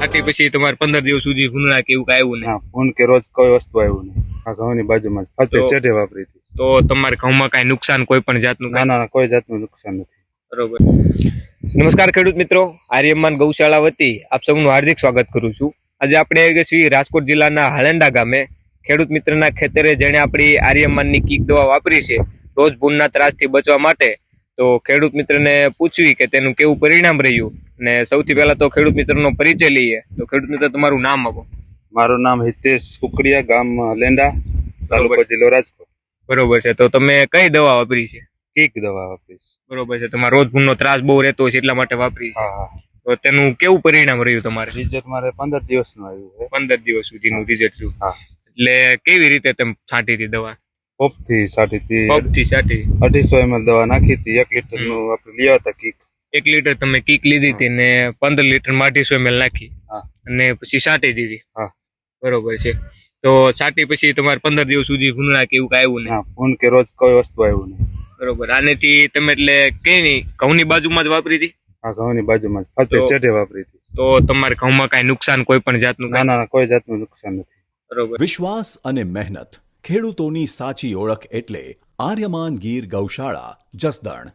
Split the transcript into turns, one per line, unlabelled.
છાંટી પછી તમારે 15 દિવસ સુધી ભૂંડણા કે એવું કાંઈ આવ્યું નહીં?
ના, ફોન કે રોજ કોઈ વસ્તુ આવ્યું નહીં. આ ઘઉંની બાજુમાં જ ફતે
તો-
શેઢે વાપરી હતી.
તો તમારે ઘઉંમાં કાંઈ નુકસાન કોઈ પણ જાતનું
ના ના કોઈ જાતનું નુકસાન નથી.
બરોબર. નમસ્કાર ખેડૂત મિત્રો, આર્યમાન ગૌશાળા વતી આપ સૌનું હાર્દિક સ્વાગત કરું છું. આજે આપણે આવી ગયા છીએ રાજકોટ જિલ્લાના હાલંડા ગામે. ખેડૂત મિત્રના ખેતરે જેણે આપણી આર્યમાનની કીક દવા વાપરી છે રોજ ભૂંડના ત્રાસથી બચવા માટે, તો ખેડૂત મિત્રને પૂછવી કે તેનું કેવું પરિણામ રહ્યું. અને સૌથી પહેલા તો ખેડૂત મિત્રનો પરિચય લઈએ. તો ખેડૂત મિત્ર, તમારું નામ આપો.
મારું નામ હિતેશ કુકડિયા, ગામ લેંડા, તાલુકો જિલ્લો રાજકોટ.
બરોબર છે. તો તમે કઈ દવા વાપરી છે?
કીક દવા વાપરીશ.
બરોબર છે. તમારો રોજ ભૂંડનો ત્રાસ બહુ રહેતો છે એટલા માટે વાપરી છે.
હા હા.
તો તેનું કેવું પરિણામ રહ્યું તમારે?
રિઝલ્ટ મારે 15 દિવસનું આવ્યું છે.
15 દિવસ સુધીનું રિઝલ્ટ રહ્યું.
હા.
એટલે કેવી રીતે તમે છાંટી હતી દવા?
પોપથી સાટીથી
પંપથી છાંટી?
250 ml દવા નાખી હતી. 1 લીટરનું આપણે લઈ આવતા કીક.
1 લીટર તમે કીક લીધી હતી ને 15 લીટરમાં 250 ml નાખી
હા.
અને પછી છાંટી દીધી?
હા.
બરોબર છે. તો છાંટી પછી તમારે 15 દિવસ સુધી ભૂંડણા કે એવું કાંઈ આવ્યું નહીં?
ના, ફોન કે રોજ કોઈ વસ્તુ આવ્યું નહીં.
બરોબર. આનેથી તમે એટલે કઈ નહીં, ઘઉંની બાજુમાં જ વાપરી હતી?
આ ઘઉંની બાજુમાં જ ફતે
તો-
શેઢે વાપરી હતી.
તો તમારે ઘઉંમાં કાંઈ નુકસાન કોઈ પણ જાતનું
ના
કાંઈ?
ના કોઈ જાતનું નુકસાન નથી.
બરોબર.
વિશ્વાસ અને મહેનત ખેડૂતોની સાચી ઓળખ એટલે આર્યમાન ગીર ગૌશાળા, જસદણ.